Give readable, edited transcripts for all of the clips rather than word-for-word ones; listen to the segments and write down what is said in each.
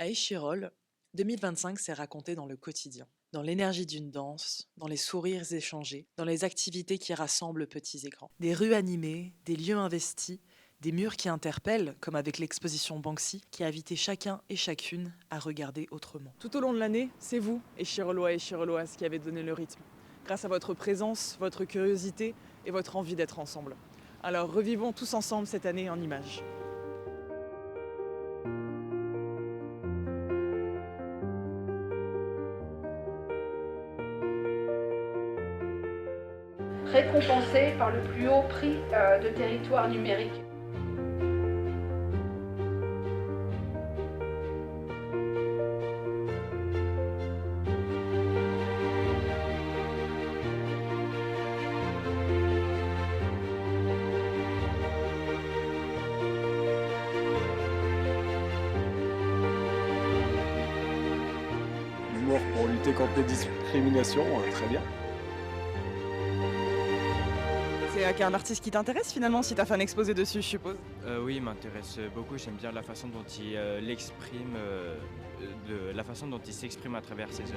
À Échirolles, 2025 s'est raconté dans le quotidien, dans l'énergie d'une danse, dans les sourires échangés, dans les activités qui rassemblent petits et grands. Des rues animées, des lieux investis, des murs qui interpellent, comme avec l'exposition Banksy, qui a invité chacun et chacune à regarder autrement. Tout au long de l'année, c'est vous, Échirollois et Échirolloises, qui avez donné le rythme, grâce à votre présence, votre curiosité et votre envie d'être ensemble. Alors revivons tous ensemble cette année en images. Récompensé par le plus haut prix de territoire numérique. L'humour pour lutter contre les discriminations, très bien. C'est un artiste qui t'intéresse finalement si tu as fait un exposé dessus, je suppose. Oui, il m'intéresse beaucoup. J'aime bien la façon dont il l'exprime, la façon dont il s'exprime à travers ses œuvres.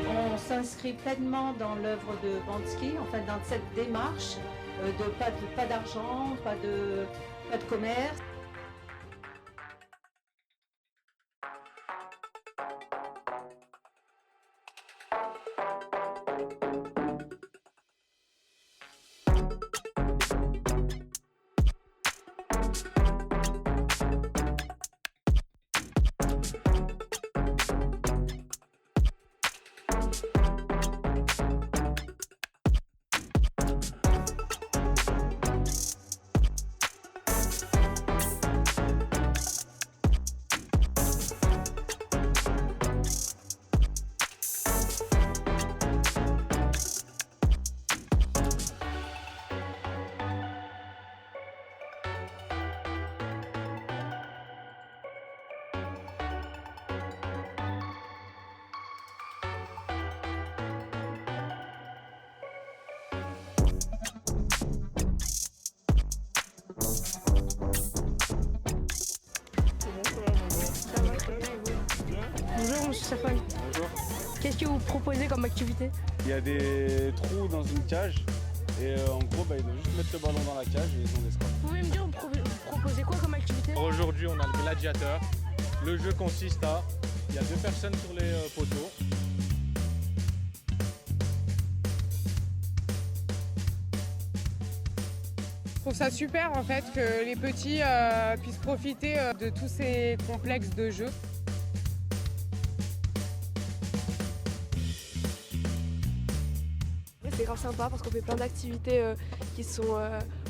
On s'inscrit pleinement dans l'œuvre de Banksy, en fait dans cette démarche de pas d'argent, pas de commerce. Bonjour, monsieur Safari. Bonjour. Qu'est-ce que vous proposez comme activité? Il y a des trous dans une cage et en gros ils doivent juste mettre le ballon dans la cage et ils ont des scores. Vous pouvez me dire, vous proposez quoi comme activité? Aujourd'hui, on a le gladiateur. Le jeu consiste à, il y a deux personnes sur les poteaux. Je trouve ça super en fait que les petits puissent profiter de tous ces complexes de jeux. C'est grave sympa parce qu'on fait plein d'activités qui sont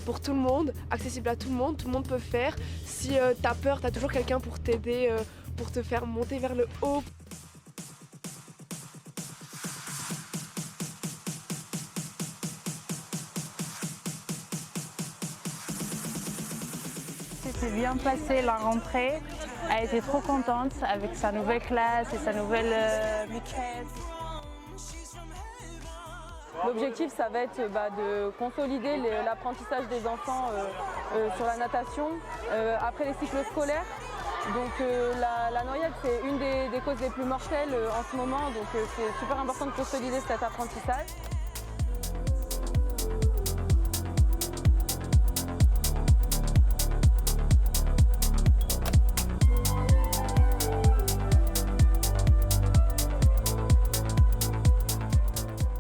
pour tout le monde, accessibles à tout le monde peut faire. Si t'as peur, t'as toujours quelqu'un pour t'aider, pour te faire monter vers le haut. C'était bien passé la rentrée. Elle a été trop contente avec sa nouvelle classe et sa nouvelle maîtresse. L'objectif, ça va être de consolider l'apprentissage des enfants sur la natation après les cycles scolaires. Donc la noyade, c'est une des causes les plus mortelles en ce moment, donc c'est super important de consolider cet apprentissage.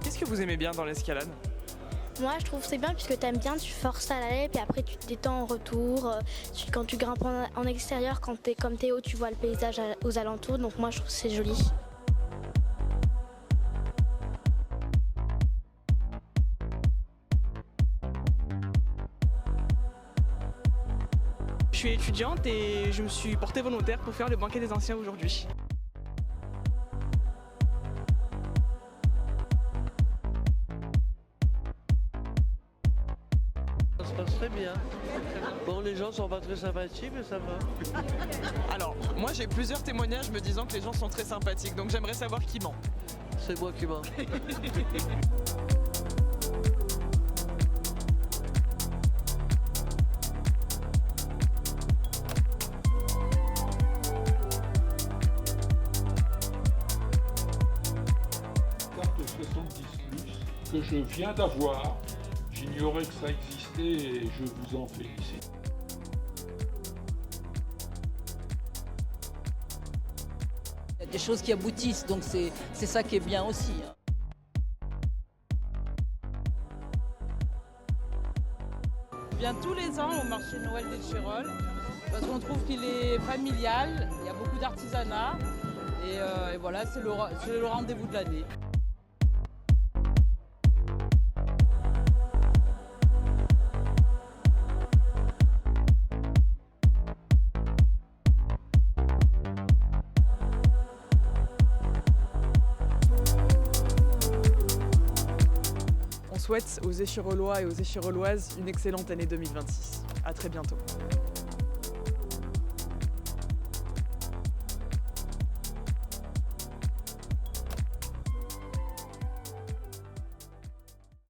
Qu'est-ce que vous aimez bien dans l'escalade? Moi je trouve que c'est bien puisque tu aimes bien, tu forces à l'aller puis après tu te détends en retour. Quand tu grimpes en extérieur, comme t'es haut, tu vois le paysage aux alentours, donc moi je trouve que c'est joli. Je suis étudiante et je me suis portée volontaire pour faire le banquet des anciens aujourd'hui. Ça se passe très bien. Bon, les gens sont pas très sympathiques, mais ça va. Alors, moi j'ai plusieurs témoignages me disant que les gens sont très sympathiques, donc j'aimerais savoir qui ment. c'est moi qui mens. Carte 70 plus que je viens d'avoir. J'ignorais que ça existait et je vous en félicite. Il y a des choses qui aboutissent, donc c'est ça qui est bien aussi. Je viens tous les ans au marché Noël d'Échirolles parce qu'on trouve qu'il est familial, il y a beaucoup d'artisanat et voilà, c'est le rendez-vous de l'année. On souhaite aux Échirollois et aux Échirolloises une excellente année 2026. À très bientôt.